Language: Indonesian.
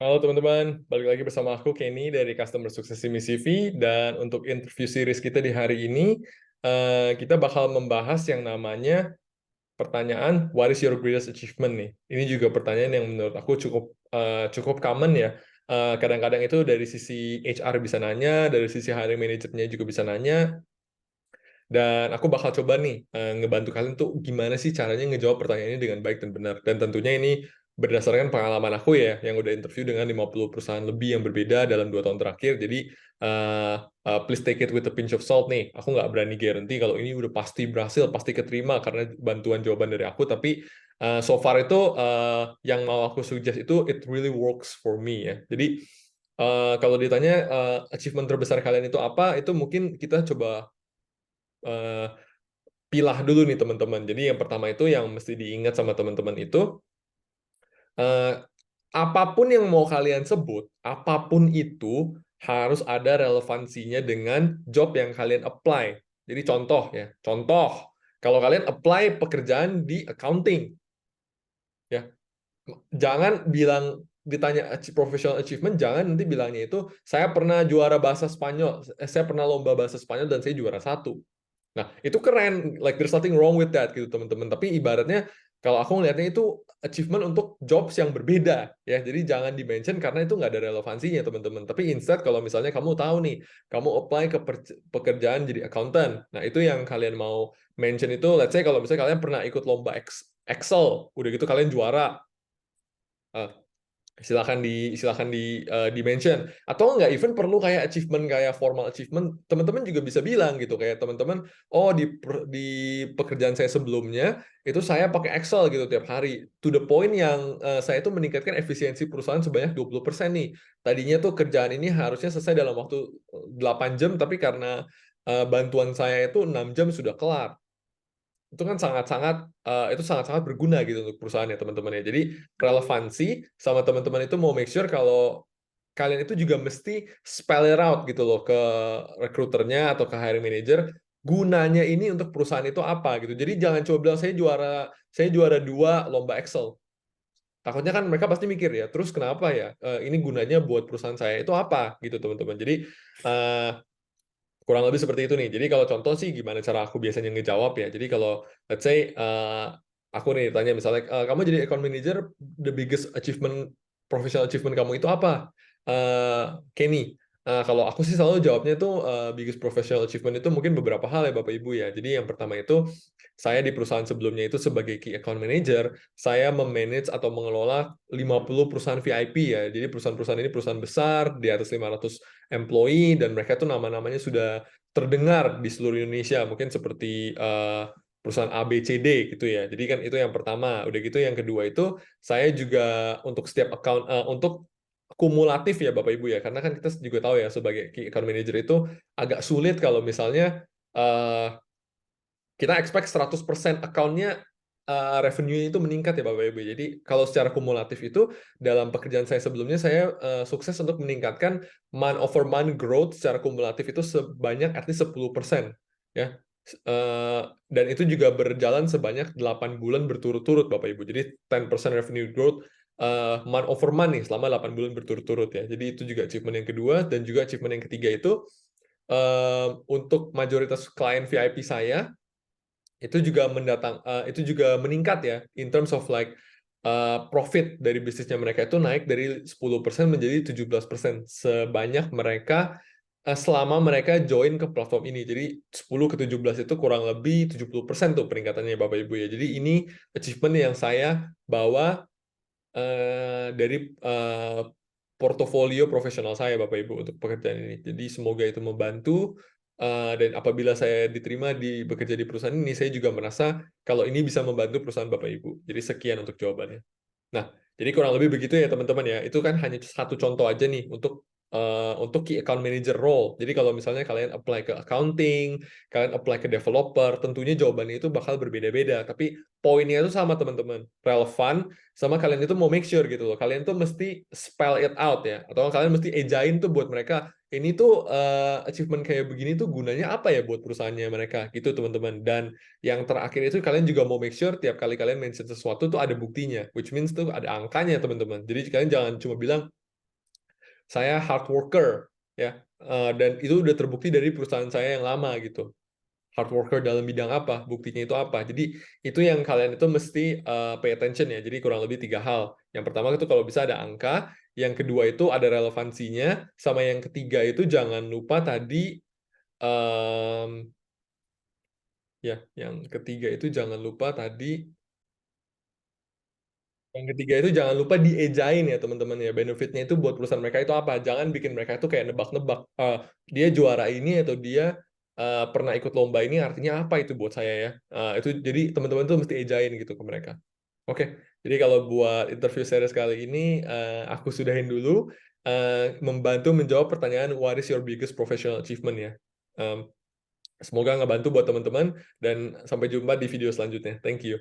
Halo teman-teman, balik lagi bersama aku Kenny dari Customer Success Simi CV, dan untuk interview series kita di hari ini kita bakal membahas yang namanya pertanyaan What is your greatest achievement nih. Ini juga pertanyaan yang menurut aku cukup common ya. Kadang-kadang itu dari sisi HR bisa nanya, dari sisi hiring manajernya juga bisa nanya, dan aku bakal coba nih ngebantu kalian tuh gimana sih caranya ngejawab pertanyaan ini dengan baik dan benar. Dan tentunya ini berdasarkan pengalaman aku ya, yang udah interview dengan 50 perusahaan lebih yang berbeda dalam 2 tahun terakhir. Jadi please take it with a pinch of salt nih. Aku nggak berani guarantee kalau ini udah pasti berhasil, pasti keterima karena bantuan jawaban dari aku. Tapi so far itu yang mau aku suggest itu it really works for me ya. Jadi kalau ditanya achievement terbesar kalian itu apa, itu mungkin kita coba eh, pilah dulu nih teman-teman. Jadi yang pertama itu yang mesti diingat sama teman-teman itu, eh, apapun yang mau kalian sebut, apapun itu harus ada relevansinya dengan job yang kalian apply. Jadi contoh ya, contoh kalau kalian apply pekerjaan di accounting, ya jangan bilang ditanya professional achievement, jangan nanti bilangnya itu saya pernah juara bahasa Spanyol, saya pernah lomba bahasa Spanyol dan saya juara satu. Nah, itu keren. Like, there's nothing wrong with that, gitu, teman-teman. Tapi ibaratnya, kalau aku ngelihatnya itu achievement untuk jobs yang berbeda, ya. Jadi jangan di-mention karena itu nggak ada relevansinya, teman-teman. Tapi instead, kalau misalnya kamu tahu nih, kamu apply ke pekerjaan jadi accountant. Nah, itu yang kalian mau mention itu, let's say kalau misalnya kalian pernah ikut lomba Excel, udah gitu kalian juara. Eh, silakan di mention, atau nggak even perlu kayak achievement kayak formal achievement, teman-teman juga bisa bilang gitu kayak teman-teman, oh di pekerjaan saya sebelumnya itu saya pakai Excel gitu tiap hari, to the point yang saya itu meningkatkan efisiensi perusahaan sebanyak 20% nih. Tadinya tuh kerjaan ini harusnya selesai dalam waktu 8 jam, tapi karena bantuan saya itu 6 jam sudah kelar. Itu kan sangat-sangat berguna gitu untuk perusahaan ya teman-teman ya. Jadi relevansi sama teman-teman itu mau make sure kalau kalian itu juga mesti spell it out gitu loh ke recruiternya atau ke hiring manager, gunanya ini untuk perusahaan itu apa gitu. Jadi jangan coba bilang saya juara 2 lomba Excel. Takutnya kan mereka pasti mikir ya, terus kenapa ya? Ini gunanya buat perusahaan saya itu apa gitu teman-teman. Jadi eh, kurang lebih seperti itu nih. Jadi kalau contoh sih gimana cara aku biasanya ngejawab ya. Jadi kalau let's say aku nih tanya misalnya, kamu jadi account manager, the biggest achievement, professional achievement kamu itu apa? Kenny. Kalau aku sih selalu jawabnya tuh biggest professional achievement itu mungkin beberapa hal ya Bapak Ibu ya. Jadi yang pertama itu saya di perusahaan sebelumnya itu sebagai key account manager, saya memanage atau mengelola 50 perusahaan VIP ya. Jadi perusahaan-perusahaan ini perusahaan besar di atas 500 employee, dan mereka tuh nama-namanya sudah terdengar di seluruh Indonesia, mungkin seperti perusahaan A, B, C, D gitu ya. Jadi kan itu yang pertama. Udah gitu yang kedua itu saya juga untuk setiap account untuk kumulatif ya Bapak Ibu ya. Karena kan kita juga tahu ya sebagai key account manager itu agak sulit kalau misalnya kita expect 100% account-nya revenue itu meningkat ya Bapak Ibu. Jadi kalau secara kumulatif itu dalam pekerjaan saya sebelumnya saya sukses untuk meningkatkan month over month growth secara kumulatif itu sebanyak at least 10% ya. Dan itu juga berjalan sebanyak 8 bulan berturut-turut Bapak Ibu. Jadi 10% revenue growth month over month nih selama 8 bulan berturut-turut ya. Jadi itu juga achievement yang kedua, dan juga achievement yang ketiga itu untuk mayoritas klien VIP saya itu juga meningkat ya in terms of like profit dari bisnisnya mereka itu naik dari 10% menjadi 17% sebanyak mereka selama mereka join ke platform ini. Jadi 10 ke 17 itu kurang lebih 70% tuh peningkatannya Bapak Ibu ya. Jadi ini achievement yang saya bawa dari portofolio profesional saya Bapak Ibu untuk pekerjaan ini. Jadi semoga itu membantu, dan apabila saya diterima bekerja di perusahaan ini, saya juga merasa kalau ini bisa membantu perusahaan Bapak Ibu. Jadi sekian untuk jawabannya. Nah, jadi kurang lebih begitu ya teman-teman ya. Itu kan hanya satu contoh aja nih untuk key account manager role. Jadi kalau misalnya kalian apply ke accounting, kalian apply ke developer, tentunya jawabannya itu bakal berbeda-beda. Tapi poinnya itu sama teman-teman, relevan, sama kalian itu mau make sure gitu loh. Kalian tuh mesti spell it out ya, atau kalian mesti ejain tuh buat mereka. Ini tuh achievement kayak begini tuh gunanya apa ya buat perusahaannya mereka gitu teman-teman. Dan yang terakhir itu kalian juga mau make sure tiap kali kalian mention sesuatu tuh ada buktinya, which means tuh ada angkanya teman-teman. Jadi kalian jangan cuma bilang saya hard worker, ya. Dan itu udah terbukti dari perusahaan saya yang lama gitu. Hard worker dalam bidang apa, buktinya itu apa. Jadi itu yang kalian itu mesti pay attention ya. Jadi kurang lebih 3 hal. Yang pertama itu kalau bisa ada angka, yang kedua itu ada relevansinya, sama yang ketiga itu jangan lupa tadi ya, yang ketiga itu jangan lupa tadi yang ketiga itu jangan lupa diejain ya teman-teman ya. Benefitnya itu buat perusahaan mereka itu apa? Jangan bikin mereka itu kayak nebak-nebak. Dia juara ini atau dia pernah ikut lomba ini artinya apa itu buat saya ya. Itu jadi teman-teman tuh mesti ejain gitu ke mereka. Oke, jadi kalau buat interview series kali ini aku sudahin dulu. Membantu menjawab pertanyaan what is your biggest professional achievement ya. Semoga ngebantu buat teman-teman dan sampai jumpa di video selanjutnya. Thank you.